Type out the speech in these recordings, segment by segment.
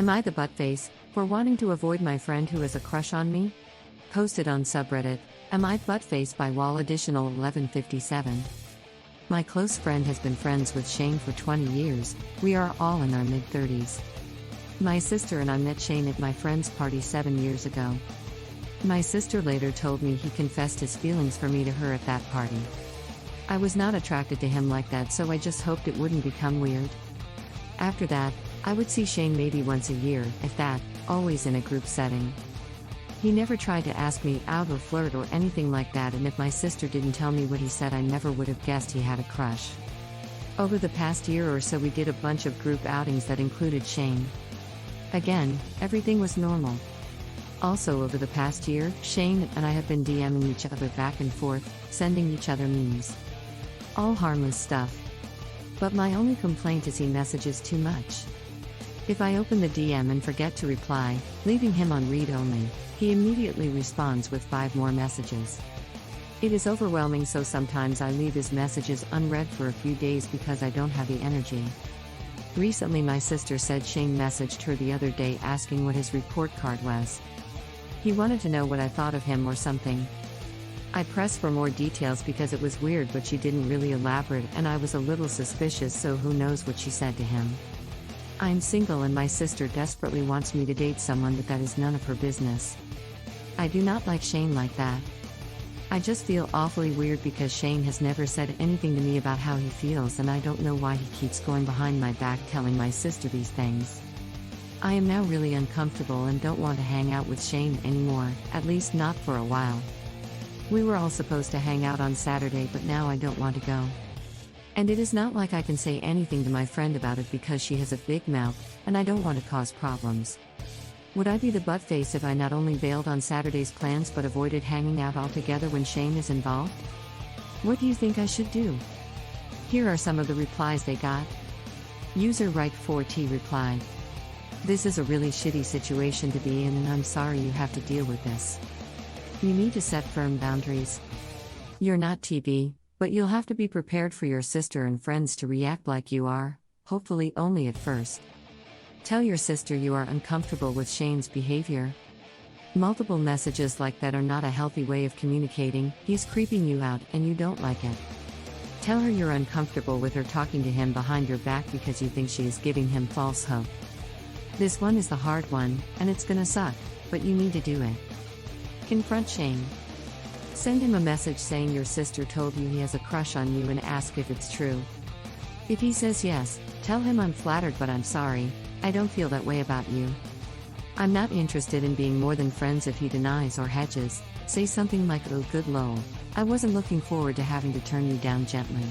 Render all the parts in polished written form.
Am I the buttface for wanting to avoid my friend who has a crush on me? Posted on subreddit, AmItheButtface by Wall Additional 1157. My close friend has been friends with Shane for 20 years, we are all in our mid-30s. My sister and I met Shane at my friend's party 7 years ago. My sister later told me he confessed his feelings for me to her at that party. I was not attracted to him like that, so I just hoped it wouldn't become weird. After that, I would see Shane maybe once a year, if that, always in a group setting. He never tried to ask me out or flirt or anything like that, and if my sister didn't tell me what he said, I never would have guessed he had a crush. Over the past year or so, we did a bunch of group outings that included Shane. Again, everything was normal. Also, over the past year, Shane and I have been DMing each other back and forth, sending each other memes. All harmless stuff. But my only complaint is he messages too much. If I open the DM and forget to reply, leaving him on read only, he immediately responds with 5 more messages. It is overwhelming, so sometimes I leave his messages unread for a few days because I don't have the energy. Recently, my sister said Shane messaged her the other day asking what his report card was. He wanted to know what I thought of him or something. I pressed for more details because it was weird, but she didn't really elaborate, and I was a little suspicious, so who knows what she said to him. I'm single and my sister desperately wants me to date someone, but that is none of her business. I do not like Shane like that. I just feel awfully weird because Shane has never said anything to me about how he feels, and I don't know why he keeps going behind my back telling my sister these things. I am now really uncomfortable and don't want to hang out with Shane anymore, at least not for a while. We were all supposed to hang out on Saturday, but now I don't want to go. And it is not like I can say anything to my friend about it because she has a big mouth, and I don't want to cause problems. Would I be the buttface if I not only bailed on Saturday's plans but avoided hanging out altogether when Shane is involved? What do you think I should do? Here are some of the replies they got. User Right4T replied, "This is a really shitty situation to be in, and I'm sorry you have to deal with this. You need to set firm boundaries. You're not TB, but you'll have to be prepared for your sister and friends to react like you are, hopefully only at first. Tell your sister you are uncomfortable with Shane's behavior. Multiple messages like that are not a healthy way of communicating. He's creeping you out and you don't like it. Tell her you're uncomfortable with her talking to him behind your back because you think she is giving him false hope. This one is the hard one, and it's gonna suck, but you need to do it. Confront Shane. Send him a message saying your sister told you he has a crush on you and ask if it's true. If he says yes, tell him I'm flattered but I'm sorry, I don't feel that way about you. I'm not interested in being more than friends. If he denies or hedges, say something like, oh good lol, I wasn't looking forward to having to turn you down gently.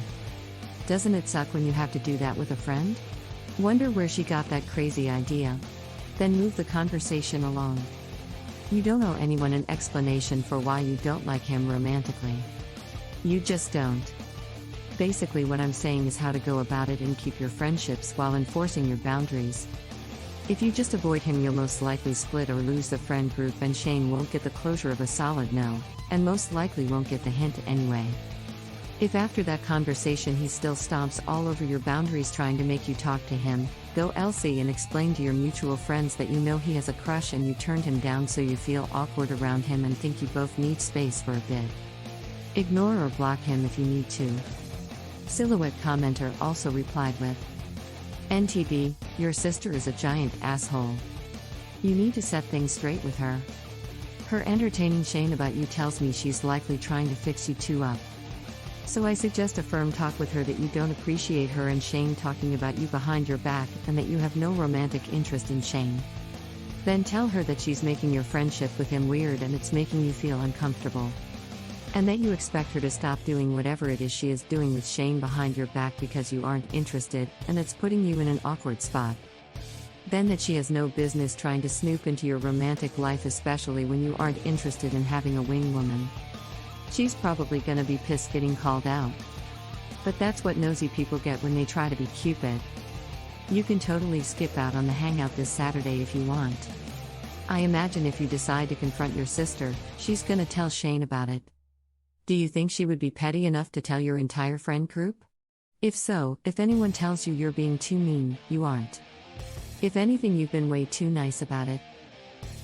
Doesn't it suck when you have to do that with a friend? Wonder where she got that crazy idea. Then move the conversation along. You don't owe anyone an explanation for why you don't like him romantically. You just don't. Basically what I'm saying is how to go about it and keep your friendships while enforcing your boundaries. If you just avoid him, you'll most likely split or lose the friend group, and Shane won't get the closure of a solid no, and most likely won't get the hint anyway. If after that conversation he still stomps all over your boundaries trying to make you talk to him, go LC and explain to your mutual friends that you know he has a crush and you turned him down, so you feel awkward around him and think you both need space for a bit. Ignore or block him if you need to. Silhouette commenter also replied with, NTB, your sister is a giant asshole. You need to set things straight with her. Her entertaining Shane about you tells me she's likely trying to fix you two up. So I suggest a firm talk with her that you don't appreciate her and Shane talking about you behind your back, and that you have no romantic interest in Shane. Then tell her that she's making your friendship with him weird and it's making you feel uncomfortable. And that you expect her to stop doing whatever it is she is doing with Shane behind your back because you aren't interested, and it's putting you in an awkward spot. Then that she has no business trying to snoop into your romantic life, especially when you aren't interested in having a wing woman. She's probably gonna be pissed getting called out. But that's what nosy people get when they try to be Cupid. You can totally skip out on the hangout this Saturday if you want. I imagine if you decide to confront your sister, she's gonna tell Shane about it. Do you think she would be petty enough to tell your entire friend group? If so, if anyone tells you you're being too mean, you aren't. If anything, you've been way too nice about it.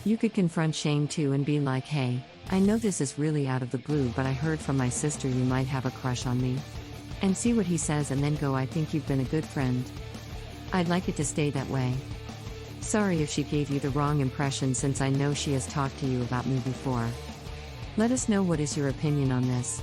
You could confront Shane too and be like, hey, I know this is really out of the blue, but I heard from my sister you might have a crush on me. And see what he says, and then go, I think you've been a good friend. I'd like it to stay that way. Sorry if she gave you the wrong impression, since I know she has talked to you about me before. Let us know what is your opinion on this.